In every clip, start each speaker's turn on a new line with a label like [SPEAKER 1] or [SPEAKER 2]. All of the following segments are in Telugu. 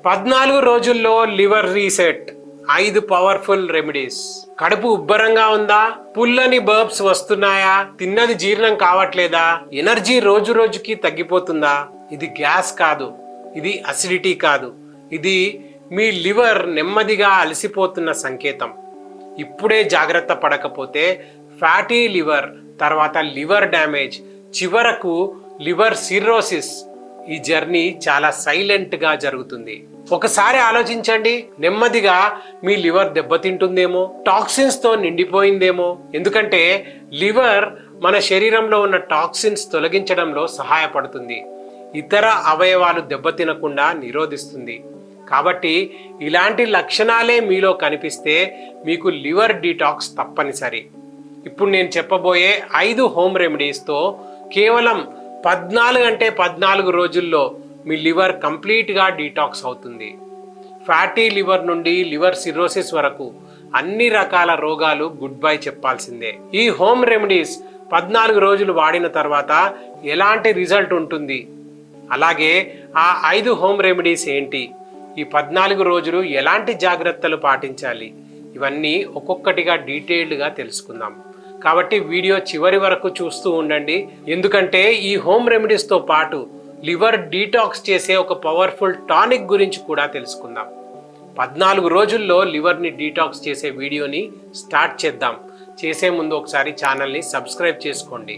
[SPEAKER 1] 14 రోజుల్లో లివర్ రీసెట్ 5 పవర్ఫుల్ రెమెడీస్. కడుపు ఉబ్బరంగా ఉందా? పుల్లని బర్బ్స్ వస్తున్నాయా? తిన్నది జీర్ణం కావట్లేదా? ఎనర్జీ రోజు రోజుకి తగ్గిపోతుందా? ఇది గ్యాస్ కాదు, ఇది అసిడిటీ కాదు, ఇది మీ లివర్ నెమ్మదిగా అలసిపోతున్న సంకేతం. ఇప్పుడే జాగ్రత్త పడకపోతే ఫ్యాటీ లివర్, తర్వాత లివర్ డ్యామేజ్, చివరకు లివర్ సిర్రోసిస్. ఈ జర్నీ చాలా సైలెంట్గా జరుగుతుంది. ఒకసారి ఆలోచించండి, నెమ్మదిగా మీ లివర్ దెబ్బతింటుందేమో, టాక్సిన్స్తో నిండిపోయిందేమో. ఎందుకంటే లివర్ మన శరీరంలో ఉన్న టాక్సిన్స్ తొలగించడంలో సహాయపడుతుంది, ఇతర అవయవాలు దెబ్బతినకుండా నిరోధిస్తుంది. కాబట్టి ఇలాంటి లక్షణాలే మీలో కనిపిస్తే మీకు లివర్ డీటాక్స్ తప్పనిసరి. ఇప్పుడు నేను చెప్పబోయే 5 హోమ్ రెమెడీస్తో కేవలం 14 రోజుల్లో మీ లివర్ కంప్లీట్గా డీటాక్స్ అవుతుంది. ఫ్యాటీ లివర్ నుండి లివర్ సిర్రోసిస్ వరకు అన్ని రకాల రోగాలు గుడ్ బై చెప్పాల్సిందే. ఈ హోమ్ రెమెడీస్ 14 రోజులు వాడిన తర్వాత ఎలాంటి రిజల్ట్ ఉంటుంది, అలాగే ఆ 5 హోమ్ రెమెడీస్ ఏంటి, ఈ 14 రోజులు ఎలాంటి జాగ్రత్తలు పాటించాలి, ఇవన్నీ ఒక్కొక్కటిగా డీటెయిల్డ్గా తెలుసుకుందాం. కాబట్టి వీడియో చివరి వరకు చూస్తూ ఉండండి, ఎందుకంటే ఈ హోమ్ రెమెడీస్తో పాటు లివర్ డీటాక్స్ చేసే ఒక పవర్ఫుల్ టానిక్ గురించి కూడా తెలుసుకుందాం. 14 రోజుల్లో లివర్ని డీటాక్స్ చేసే వీడియోని స్టార్ట్ చేద్దాం. చేసే ముందు ఒకసారి ఛానల్ని సబ్స్క్రైబ్ చేసుకోండి.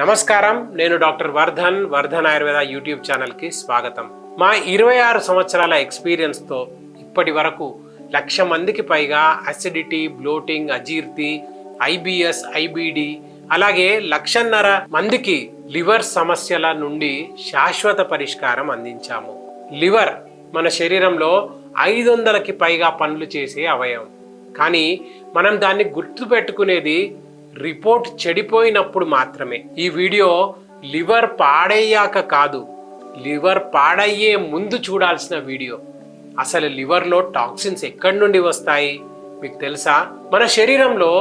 [SPEAKER 1] నమస్కారం, నేను డాక్టర్ వర్ధన్ ఆయుర్వేద యూట్యూబ్ ఛానల్కి స్వాగతం. మా 26 సంవత్సరాల ఎక్స్పీరియన్స్తో ఇప్పటి వరకు 1,00,000 మందికి పైగా అసిడిటీ, బ్లోటింగ్, అజీర్తి, IBS, IBD, అలాగే 1,50,000 మందికి లివర్ సమస్యల నుండి శాశ్వత పరిష్కారం అందించాము. లివర్ మన శరీరంలో 500కి పైగా పనులు చేసే అవయవం. కానీ మనం దాన్ని గుర్తుపెట్టుకునేది రిపోర్ట్ చెడిపోయినప్పుడు మాత్రమే. ఈ వీడియో లివర్ పాడయ్యాక కాదు, లివర్ పాడయ్యే ముందు చూడాల్సిన వీడియో. అసలు లివర్లో టాక్సిన్స్ ఎక్కడి నుండి వస్తాయి మీకు తెలుసా? మన శరీరంలో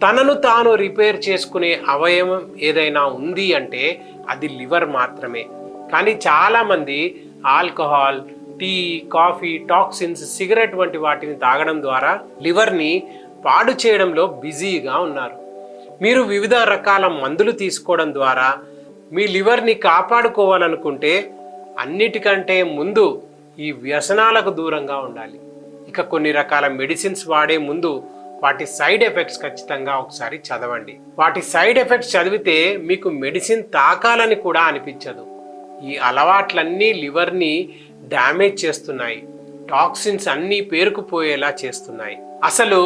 [SPEAKER 1] తనను తాను రిపేర్ చేసుకునే అవయవం ఏదైనా ఉంది అంటే అది లివర్ మాత్రమే. కానీ చాలామంది alcohol, tea, coffee, toxins, cigarette వంటి వాటిని తాగడం ద్వారా లివర్ని పాడు చేయడంలో బిజీగా ఉన్నారు. మీరు వివిధ రకాల మందులు తీసుకోవడం ద్వారా మీ లివర్ని కాపాడుకోవాలనుకుంటే అన్నిటికంటే ముందు ఈ వ్యసనాలకు దూరంగా ఉండాలి. ఇక కొన్ని రకాల మెడిసిన్స్ వాడే ముందు వాటి సైడ్ ఎఫెక్ట్స్ ఖచ్చితంగా ఒకసారి చదవండి. వాటి సైడ్ ఎఫెక్ట్స్ చదివితే మీకు మెడిసిన్ తాకాలని కూడా అనిపించదు. ఈ అలవాట్లన్నీ లివర్ని డ్యామేజ్ చేస్తున్నాయి, టాక్సిన్స్ అన్నీ పేరుకుపోయేలా చేస్తున్నాయి. అసలు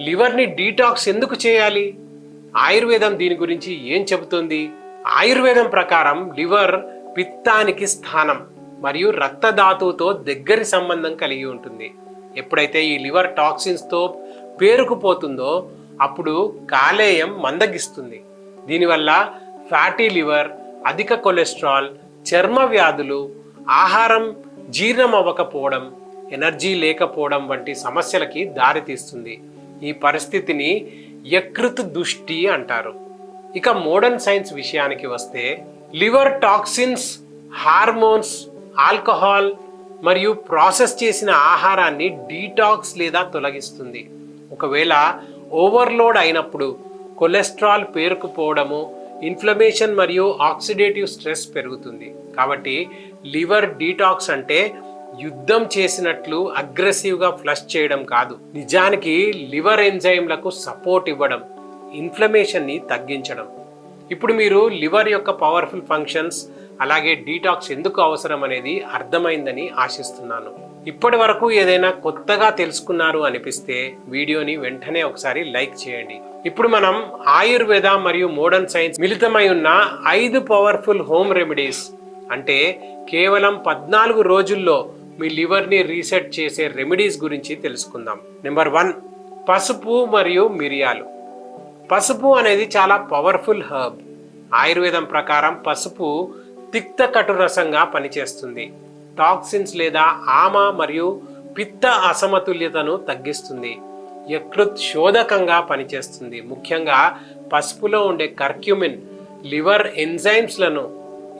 [SPEAKER 1] లివర్ని డీటాక్స్ ఎందుకు చేయాలి? ఆయుర్వేదం దీని గురించి ఏం చెబుతుంది? ఆయుర్వేదం ప్రకారం లివర్ పిత్తానికి స్థానం మరియు రక్తధాతువుతో దగ్గరి సంబంధం కలిగి ఉంటుంది. ఎప్పుడైతే ఈ లివర్ టాక్సిన్స్తో పేరుకుపోతుందో అప్పుడు కాలేయం మందగిస్తుంది. దీనివల్ల ఫ్యాటీ లివర్, అధిక కొలెస్ట్రాల్, చర్మ వ్యాధులు, ఆహారం జీర్ణం అవ్వకపోవడం, ఎనర్జీ లేకపోవడం వంటి సమస్యలకి దారితీస్తుంది. ఈ పరిస్థితిని యకృత్ దుష్టి అంటారు. ఇక మోడర్న్ సైన్స్ విషయానికి వస్తే లివర్ టాక్సిన్స్, హార్మోన్స్, ఆల్కహాల్ మరియు ప్రాసెస్ చేసిన ఆహారాన్ని డీటాక్స్ లేదా తొలగిస్తుంది. ఒకవేళ ఓవర్లోడ్ అయినప్పుడు కొలెస్ట్రాల్ పేరుకుపోవడము, ఇన్ఫ్లమేషన్ మరియు ఆక్సిడేటివ్ స్ట్రెస్ పెరుగుతుంది. కాబట్టి లివర్ డీటాక్స్ అంటే యుద్ధం చేసినట్లు అగ్రెసివ్గా ఫ్లష్ చేయడం కాదు, నిజానికి లివర్ ఎంజైమ్లకు సపోర్ట్ ఇవ్వడం, ఇన్ఫ్లమేషన్ని తగ్గించడం. ఇప్పుడు మీరు లివర్ యొక్క పవర్ఫుల్ ఫంక్షన్స్ అలాగే డీటాక్స్ ఎందుకు అవసరం అనేది అర్థమైందని ఆశిస్తున్నాను. ఇప్పటి వరకు ఏదైనా కొత్తగా తెలుసుకున్నారు అనిపిస్తే వీడియోని వెంటనే ఒకసారి లైక్ చేయండి. ఇప్పుడు మనం ఆయుర్వేద మరియు మోడర్న్ సైన్స్ మిళితమై ఉన్న 5 పవర్ఫుల్ హోమ్ రెమెడీస్, అంటే కేవలం 14 రోజుల్లో మీ లివర్ని రీసెట్ చేసే రెమెడీస్ గురించి తెలుసుకుందాం. నెంబర్ 1, పసుపు మరియు మిరియాలు. పసుపు అనేది చాలా పవర్ఫుల్ హర్బ్. ఆయుర్వేదం ప్రకారం పసుపు తిక్త కటురసంగా పనిచేస్తుంది. టాక్సిన్స్ లేదా ఆమ మరియు పిత్త అసమతుల్యతను తగ్గిస్తుంది. యకృత్ శోధకంగా పనిచేస్తుంది. ముఖ్యంగా పసుపులో ఉండే కర్క్యూమిన్ లివర్ ఎంజైమ్స్లను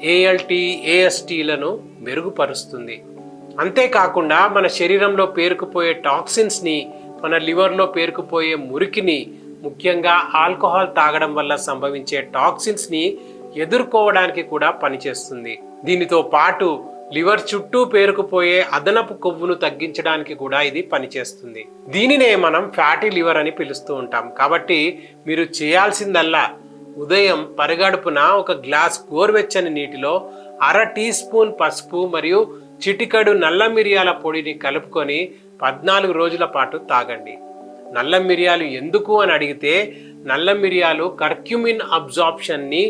[SPEAKER 1] ALT, ASTలను మెరుగుపరుస్తుంది. అంతేకాకుండా మన శరీరంలో పేరుకుపోయే టాక్సిన్స్ని, మన లివర్లో పేరుకుపోయే మురికిని, ముఖ్యంగా ఆల్కహాల్ తాగడం వల్ల సంభవించే టాక్సిన్స్ని ఎదుర్కోవడానికి కూడా పనిచేస్తుంది. దీనితో పాటు లివర్ చుట్టూ పేరుకుపోయే అదనపు కొవ్వును తగ్గించడానికి కూడా ఇది పనిచేస్తుంది. దీనినే మనం ఫ్యాటీ లివర్ అని పిలుస్తూ ఉంటాం. కాబట్టి మీరు చేయాల్సిందల్లా ఉదయం పరిగడుపున ఒక గ్లాస్ గోరువెచ్చని నీటిలో 1/2 టీ స్పూన్ పసుపు మరియు చిటికెడు నల్ల మిరియాల పొడిని కలుపుకొని 14 రోజుల పాటు తాగండి. నల్ల మిరియాలు ఎందుకు అని అడిగితే, నల్ల మిరియాలు కర్క్యూమిన్ అబ్జార్ప్షన్ని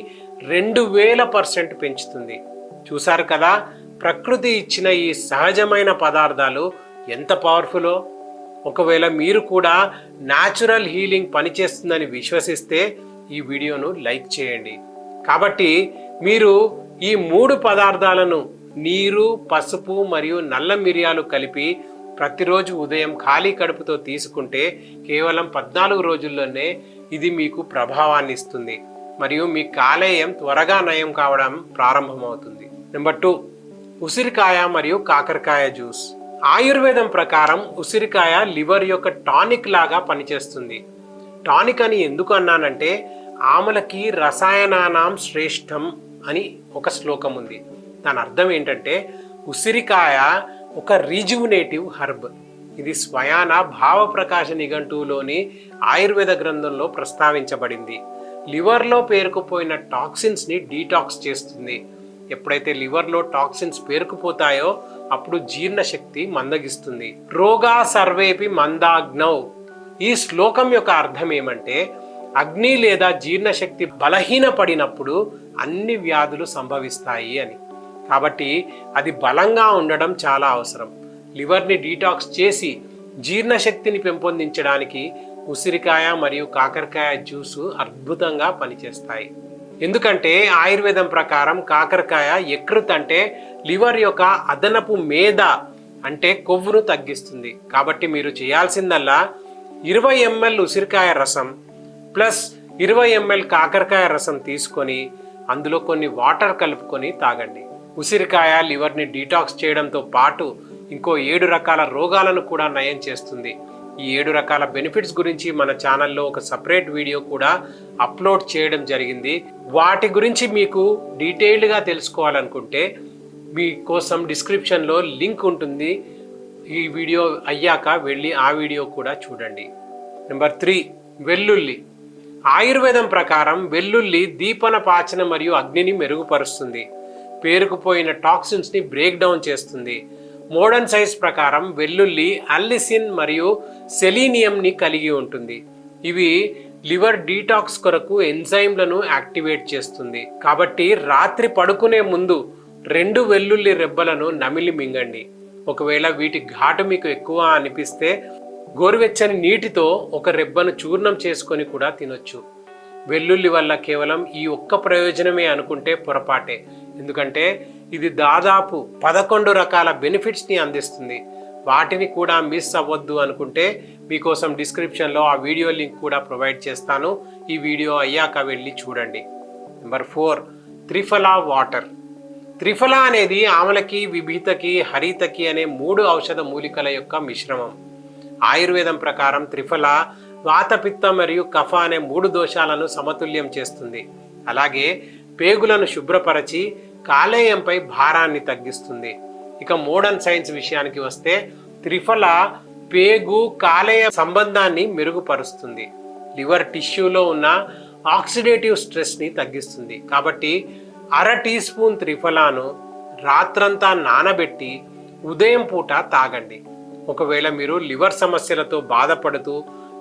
[SPEAKER 1] 2000% పెంచుతుంది. చూసారు కదా, ప్రకృతి ఇచ్చిన ఈ సహజమైన పదార్థాలు ఎంత పవర్ఫుల్లో. ఒకవేళ మీరు కూడా న్యాచురల్ హీలింగ్ పనిచేస్తుందని విశ్వసిస్తే ఈ వీడియోను లైక్ చేయండి. కాబట్టి మీరు ఈ 3 పదార్థాలను నీరు, పసుపు మరియు నల్ల మిరియాలు కలిపి ప్రతిరోజు ఉదయం ఖాళీ కడుపుతో తీసుకుంటే కేవలం 14 రోజుల్లోనే ఇది మీకు ప్రభావాన్ని ఇస్తుంది మరియు మీ కాలేయం త్వరగా నయం కావడం ప్రారంభమవుతుంది. నెంబర్ 2, ఉసిరికాయ మరియు కాకరకాయ జ్యూస్. ఆయుర్వేదం ప్రకారం ఉసిరికాయ లివర్ యొక్క టానిక్ లాగా పనిచేస్తుంది. టానిక్ అని ఎందుకు అన్నానంటే, ఆమలకి రసాయనానాం శ్రేష్టం అని ఒక శ్లోకం ఉంది. దాని అర్థం ఏంటంటే, ఉసిరికాయ ఒక రీజువినేటివ్ హర్బ్. ఇది స్వయాన భావప్రకాశ నిఘంటువులోని ఆయుర్వేద గ్రంథంలో ప్రస్తావించబడింది. లివర్లో పేరుకుపోయిన టాక్సిన్స్ని డీటాక్స్ చేస్తుంది. ఎప్పుడైతే లివర్లో టాక్సిన్స్ పేరుకుపోతాయో అప్పుడు జీర్ణశక్తి మందగిస్తుంది. రోగా సర్వేపి మందాగ్నౌ. ఈ శ్లోకం యొక్క అర్థం ఏమంటే, అగ్ని లేదా జీర్ణశక్తి బలహీనపడినప్పుడు అన్ని వ్యాధులు సంభవిస్తాయి అని. కాబట్టి అది బలంగా ఉండడం చాలా అవసరం. లివర్ని డీటాక్స్ చేసి జీర్ణశక్తిని పెంపొందించడానికి ఉసిరికాయ మరియు కాకరకాయ జ్యూసు అద్భుతంగా పనిచేస్తాయి. ఎందుకంటే ఆయుర్వేదం ప్రకారం కాకరకాయ యకృత్ అంటే లివర్ యొక్క అదనపు మేద అంటే కొవ్వును తగ్గిస్తుంది. కాబట్టి మీరు చేయాల్సిందల్లా 20 ml ఉసిరికాయ రసం ప్లస్ 20 ml కాకరకాయ రసం తీసుకొని అందులో కొన్ని వాటర్ కలుపుకొని తాగండి. ఉసిరికాయ లివర్ని డీటాక్స్ చేయడంతో పాటు ఇంకో 7 రకాల రోగాలను కూడా నయం చేస్తుంది. ఈ 7 రకాల బెనిఫిట్స్ గురించి మన ఛానల్లో ఒక సపరేట్ వీడియో కూడా అప్లోడ్ చేయడం జరిగింది. వాటి గురించి మీకు డీటెయిల్డ్గా తెలుసుకోవాలనుకుంటే మీకోసం డిస్క్రిప్షన్లో లింక్ ఉంటుంది. ఈ వీడియో అయ్యాక వెళ్ళి ఆ వీడియో కూడా చూడండి. నెంబర్ 3, వెల్లుల్లి. ఆయుర్వేదం ప్రకారం వెల్లుల్లి దీపన పాచన మరియు అగ్నిని మెరుగుపరుస్తుంది. పేరుకుపోయిన టాక్సిన్స్ని బ్రేక్ డౌన్ చేస్తుంది. మోడర్న్ సైన్స్ ప్రకారం వెల్లుల్లి అల్లిసిన్ మరియు సెలీనియంని కలిగి ఉంటుంది. ఇవి లివర్ డీటాక్స్ కొరకు ఎంజైమ్లను యాక్టివేట్ చేస్తుంది. కాబట్టి రాత్రి పడుకునే ముందు 2 వెల్లుల్లి రెబ్బలను నమిలి మింగండి. ఒకవేళ వీటి ఘాటు మీకు ఎక్కువ అనిపిస్తే గోరువెచ్చని నీటితో ఒక రెబ్బను చూర్ణం చేసుకొని కూడా తినొచ్చు. వెల్లుల్లి వల్ల కేవలం ఈ ఒక్క ప్రయోజనమే అనుకుంటే పొరపాటే. ఎందుకంటే ఇది దాదాపు 11 రకాల బెనిఫిట్స్ని అందిస్తుంది. వాటిని కూడా మిస్ అవ్వద్దు అనుకుంటే మీకోసం డిస్క్రిప్షన్లో ఆ వీడియో లింక్ కూడా ప్రొవైడ్ చేస్తాను. ఈ వీడియో అయ్యాక వెళ్ళి చూడండి. Number 4, triphala water. త్రిఫల అనేది ఆమలకి, విభీతకి, హరితకి అనే 3 ఔషధ మూలికల యొక్క మిశ్రమం. ఆయుర్వేదం ప్రకారం త్రిఫల వాతపిత్త మరియు కఫ అనే 3 దోషాలను సమతుల్యం చేస్తుంది. అలాగే పేగులను శుభ్రపరచి కాలేయంపై భారాన్ని తగ్గిస్తుంది. ఇక మోడర్న్ సైన్స్ విషయానికి వస్తే త్రిఫల పేగు కాలేయ సంబంధాన్ని మెరుగుపరుస్తుంది. లివర్ టిష్యూలో ఉన్న ఆక్సిడేటివ్ స్ట్రెస్ని తగ్గిస్తుంది. కాబట్టి 1/2 టీ స్పూన్ త్రిఫలాను రాత్రంతా నానబెట్టి ఉదయం పూట తాగండి. ఒకవేళ మీరు లివర్ సమస్యలతో బాధపడుతూ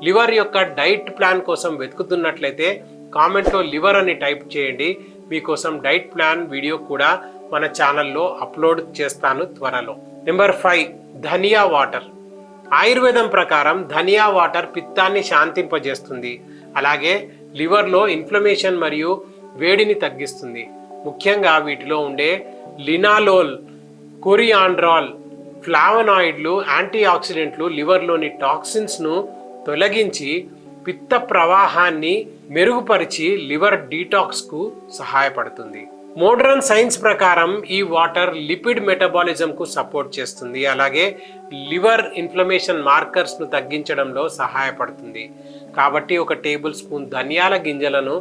[SPEAKER 1] లివర్ యొక్క డైట్ ప్లాన్ కోసం వెతుకుతున్నట్లయితే కామెంట్లో లివర్ అని టైప్ చేయండి. మీకోసం డైట్ ప్లాన్ వీడియో కూడా మన ఛానల్లో అప్లోడ్ చేస్తాను త్వరలో. నెంబర్ 5, ధనియా వాటర్. ఆయుర్వేదం ప్రకారం ధనియా వాటర్ పిత్తాన్ని శాంతింపజేస్తుంది. అలాగే లివర్లో ఇన్ఫ్లమేషన్ మరియు వేడిని తగ్గిస్తుంది. ముఖ్యంగా వీటిలో ఉండే లినాలోల్, కొరియాండ్రాల్, ఫ్లావనాయిడ్లు, యాంటీ ఆక్సిడెంట్లు లివర్లోని టాక్సిన్స్ను తొలగించి పిత్త ప్రవాహాన్ని మెరుగుపరిచి లివర్ డీటాక్స్కు సహాయపడుతుంది. మోడర్న్ సైన్స్ ప్రకారం ఈ వాటర్ లిపిడ్ మెటబాలిజంకు సపోర్ట్ చేస్తుంది, అలాగే లివర్ ఇన్ఫ్లమేషన్ మార్కర్స్ను తగ్గించడంలో సహాయపడుతుంది. కాబట్టి ఒక టేబుల్ స్పూన్ ధనియాల గింజలను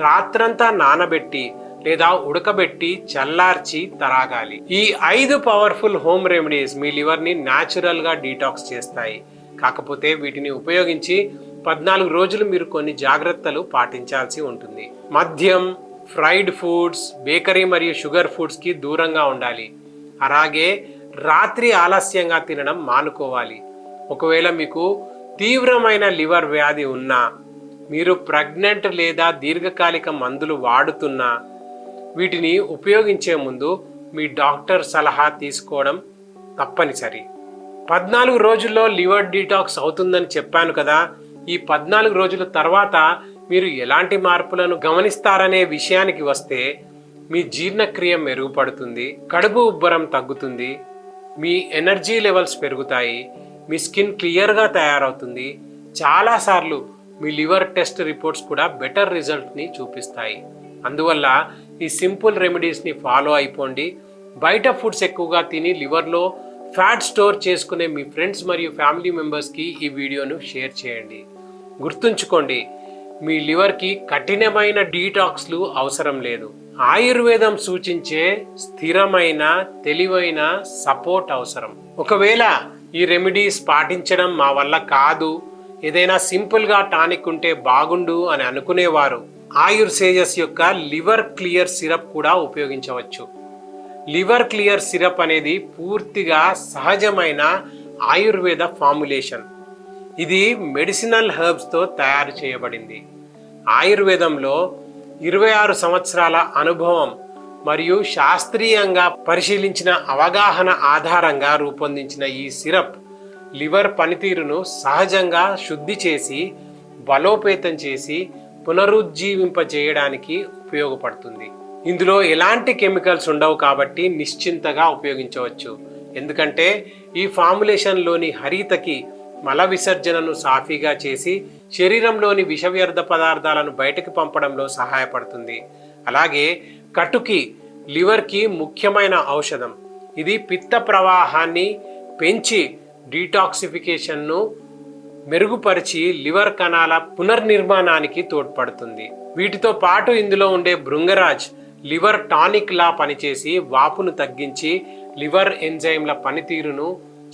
[SPEAKER 1] రాత్రంతా నానబెట్టి లేదా ఉడకబెట్టి చల్లార్చి త్రాగాలి. ఈ 5 పవర్ఫుల్ హోమ్ రెమెడీస్ మీ లివర్ని న్యాచురల్గా డీటాక్స్ చేస్తాయి. కాకపోతే వీటిని ఉపయోగించి 14 రోజులు మీరు కొన్ని జాగ్రత్తలు పాటించాల్సి ఉంటుంది. మద్యం, ఫ్రైడ్ ఫుడ్స్, బేకరీ మరియు షుగర్ ఫుడ్స్కి దూరంగా ఉండాలి. అలాగే రాత్రి ఆలస్యంగా తినడం మానుకోవాలి. ఒకవేళ మీకు తీవ్రమైన లివర్ వ్యాధి ఉన్నా, మీరు ప్రెగ్నెంట్ లేదా దీర్ఘకాలిక మందులు వాడుతున్నా వీటిని ఉపయోగించే ముందు మీ డాక్టర్ సలహా తీసుకోవడం తప్పనిసరి. 14 రోజుల్లో లివర్ డీటాక్స్ అవుతుందని చెప్పాను కదా. ఈ 14 రోజుల తర్వాత మీరు ఎలాంటి మార్పులను గమనిస్తారనే విషయానికి వస్తే, మీ జీర్ణక్రియ మెరుగుపడుతుంది, కడుపు ఉబ్బరం తగ్గుతుంది, మీ ఎనర్జీ లెవెల్స్ పెరుగుతాయి, మీ స్కిన్ క్లియర్గా తయారవుతుంది. చాలాసార్లు మీ లివర్ టెస్ట్ రిపోర్ట్స్ కూడా బెటర్ రిజల్ట్ని చూపిస్తాయి. అందువల్ల ఈ సింపుల్ రెమెడీస్ని ఫాలో అయిపోండి. బయట ఫుడ్స్ ఎక్కువగా తిని లివర్లో ఫ్యాట్ స్టోర్ చేసుకునే మీ ఫ్రెండ్స్ మరియు ఫ్యామిలీ మెంబర్స్కి ఈ వీడియోను షేర్ చేయండి. గుర్తుంచుకోండి, మీ లివర్కి కఠినమైన డీటాక్స్లు అవసరం లేదు. ఆయుర్వేదం సూచించే స్థిరమైన, తెలివైన సపోర్ట్ అవసరం. ఒకవేళ ఈ రెమెడీస్ పాటించడం మా వల్ల కాదు, ఏదైనా సింపుల్గా టానిక్ ఉంటే బాగుండు అని అనుకునేవారు ఆయుర్సేజస్ యొక్క లివర్ క్లియర్ సిరప్ కూడా ఉపయోగించవచ్చు. లివర్ క్లియర్ సిరప్ అనేది పూర్తిగా సహజమైన ఆయుర్వేద ఫార్ములేషన్. ఇది మెడిసినల్ హెర్బ్స్తో తయారు చేయబడింది. ఆయుర్వేదంలో 26 సంవత్సరాల అనుభవం మరియు శాస్త్రీయంగా పరిశీలించిన అవగాహన ఆధారంగా రూపొందించిన ఈ సిరప్ లివర్ పనితీరును సహజంగా శుద్ధి చేసి, బలోపేతం చేసి, పునరుజ్జీవింపజేయడానికి ఉపయోగపడుతుంది. ఇందులో ఎలాంటి కెమికల్స్ ఉండవు కాబట్టి నిశ్చింతగా ఉపయోగించవచ్చు. ఎందుకంటే ఈ ఫార్ములేషన్లోని హరితకి మల విసర్జనను సాఫీగా చేసి శరీరంలోని విష వ్యర్థ పదార్థాలను బయటకు పంపడంలో సహాయపడుతుంది. అలాగే కటుకి లివర్కి ముఖ్యమైన ఔషధం. ఇది పిత్త ప్రవాహాన్ని పెంచి డీటాక్సిఫికేషన్ను మెరుగుపరిచి లివర్ కణాల పునర్నిర్మాణానికి తోడ్పడుతుంది. వీటితో పాటు ఇందులో ఉండే భృంగరాజ్ లివర్ టానిక్ లా పనిచేసి వాపును తగ్గించి లివర్ ఎంజైమ్ల పనితీరును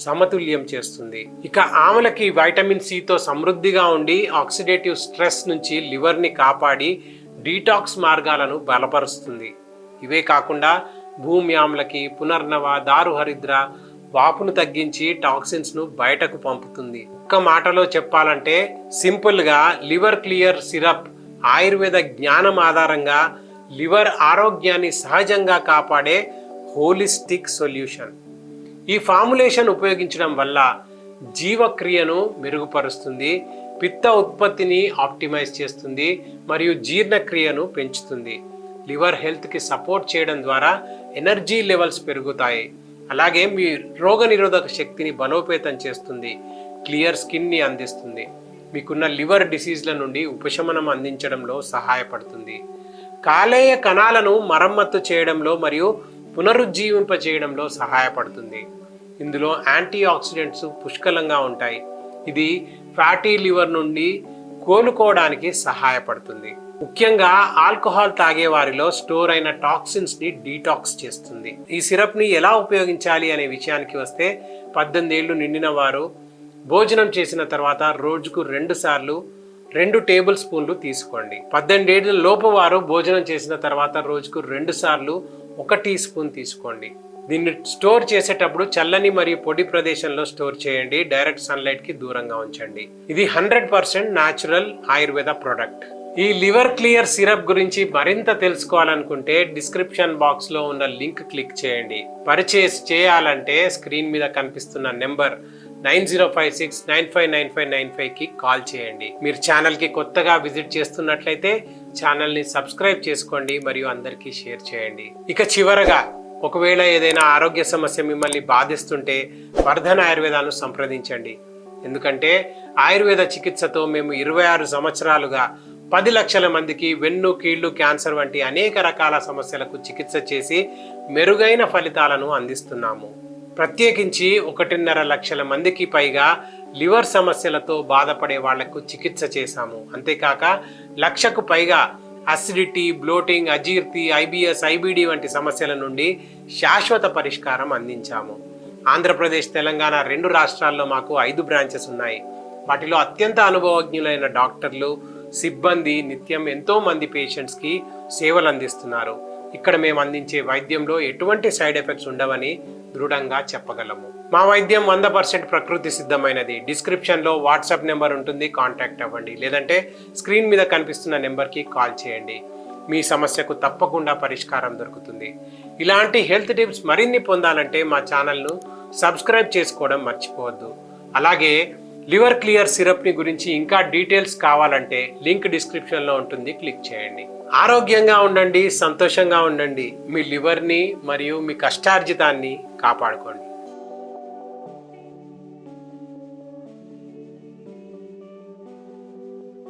[SPEAKER 1] సమతుల్యం చేస్తుంది. ఇక ఆమలకి వైటమిన్ సితో సమృద్ధిగా ఉండి ఆక్సిడేటివ్ స్ట్రెస్ నుంచి లివర్ని కాపాడి డీటాక్స్ మార్గాలను బలపరుస్తుంది. ఇవే కాకుండా భూమి ఆమ్లకి, పునర్నవ, దారుహరిద్ర వాపును తగ్గించి టాక్సిన్స్ను బయటకు పంపుతుంది. ఒక్క మాటలో చెప్పాలంటే సింపుల్గా లివర్ క్లియర్ సిరప్ ఆయుర్వేద జ్ఞానం ఆధారంగా లివర్ ఆరోగ్యాన్ని సహజంగా కాపాడే హోలిస్టిక్ సొల్యూషన్. ఈ ఫార్ములేషన్ ఉపయోగించడం వల్ల జీవక్రియను మెరుగుపరుస్తుంది, పిత్త ఉత్పత్తిని ఆప్టిమైజ్ చేస్తుంది మరియు జీర్ణక్రియను పెంచుతుంది. లివర్ హెల్త్కి సపోర్ట్ చేయడం ద్వారా ఎనర్జీ లెవెల్స్ పెరుగుతాయి. అలాగే మీ రోగనిరోధక శక్తిని బలోపేతం చేస్తుంది, క్లియర్ స్కిన్ని అందిస్తుంది, మీకున్న లివర్ డిసీజ్ల నుండి ఉపశమనం అందించడంలో సహాయపడుతుంది, కాలేయ కణాలను మరమ్మత్తు చేయడంలో మరియు పునరుజ్జీవింప చేయడంలో సహాయపడుతుంది. ఇందులో యాంటీ ఆక్సిడెంట్స్ పుష్కలంగా ఉంటాయి. ఇది ఫ్యాటీ లివర్ నుండి కోలుకోవడానికి సహాయపడుతుంది. ముఖ్యంగా ఆల్కహాల్ తాగే వారిలో స్టోర్ అయిన టాక్సిన్స్ ని డీటాక్స్ చేస్తుంది. ఈ సిరప్ ని ఎలా ఉపయోగించాలి అనే విషయానికి వస్తే 18 ఏళ్లు నిండిన వారు భోజనం చేసిన తర్వాత రోజుకు 2 సార్లు 2 టేబుల్ స్పూన్లు తీసుకోండి. 18 ఏళ్ల లోపు వారు భోజనం చేసిన తర్వాత రోజుకు 2 సార్లు 1 టీ స్పూన్ తీసుకోండి. దీన్ని స్టోర్ చేసేటప్పుడు చల్లని మరియు పొడి ప్రదేశంలో స్టోర్ చేయండి. డైరెక్ట్ సన్లైట్ కి దూరంగా ఉంచండి. ఇది 100% న్యాచురల్ ఆయుర్వేద ప్రోడక్ట్. ఈ లివర్ క్లియర్ సిరప్ గురించి మరింత తెలుసుకోవాలనుకుంటే డిస్క్రిప్షన్ బాక్స్ లో ఉన్న లింక్ క్లిక్ చేయండి. పర్చేస్ చేయాలంటే స్క్రీన్ మీద కనిపిస్తున్న నెంబర్ 9056959595 కి కాల్ చేయండి. మీరు ఛానల్ కి కొత్తగా విజిట్ చేస్తున్నట్లయితే ఛానల్ ని సబ్స్క్రైబ్ చేసుకోండి మరియు అందరికీ షేర్ చేయండి. ఇక చివరగా, ఒకవేళ ఏదైనా ఆరోగ్య సమస్య మిమ్మల్ని బాధిస్తుంటే వర్ధన్ ఆయుర్వేదాను సంప్రదించండి. ఎందుకంటే ఆయుర్వేద చికిత్సతో మేము 26 సంవత్సరాలుగా 10 లక్షల మందికి వెన్ను కీళ్లు క్యాన్సర్ వంటి అనేక రకాల సమస్యలకు చికిత్స చేసి మెరుగైన ఫలితాలను అందిస్తున్నాము. ప్రత్యేకించి 1.5 లక్షల మందికి పైగా లివర్ సమస్యలతో బాధపడే వాళ్లకు చికిత్స చేశాము. అంతేకాక 1 లక్షకు పైగా అసిడిటీ, బ్లోటింగ్, అజీర్తి, ఐబిఎస్, ఐబిడి వంటి సమస్యల నుండి శాశ్వత పరిష్కారం అందించాము. ఆంధ్రప్రదేశ్, తెలంగాణ 2 రాష్ట్రాల్లో మాకు 5 బ్రాంచెస్ ఉన్నాయి. వాటిలో అత్యంత అనుభవజ్ఞులైన డాక్టర్లు, సిబ్బంది నిత్యం ఎంతో మంది పేషెంట్స్కి సేవలు అందిస్తున్నారు. ఇక్కడ మేము అందించే వైద్యంలో ఎటువంటి సైడ్ ఎఫెక్ట్స్ ఉండవని దృఢంగా చెప్పగలము. మా వైద్యం 100% ప్రకృతి సిద్ధమైనది. డిస్క్రిప్షన్లో వాట్సాప్ నెంబర్ ఉంటుంది, కాంటాక్ట్ అవ్వండి. లేదంటే స్క్రీన్ మీద కనిపిస్తున్న నెంబర్కి కాల్ చేయండి. మీ సమస్యకు తప్పకుండా పరిష్కారం దొరుకుతుంది. ఇలాంటి హెల్త్ టిప్స్ మరిన్ని పొందాలంటే మా ఛానల్ను సబ్స్క్రైబ్ చేసుకోవడం మర్చిపోవద్దు. అలాగే లివర్ క్లియర్ సిరప్ని గురించి ఇంకా డీటెయిల్స్ కావాలంటే లింక్ డిస్క్రిప్షన్లో ఉంటుంది, క్లిక్ చేయండి. ఆరోగ్యంగా ఉండండి, సంతోషంగా ఉండండి. మీ లివర్ని మరియు మీ కష్టార్జితాన్ని కాపాడుకోండి.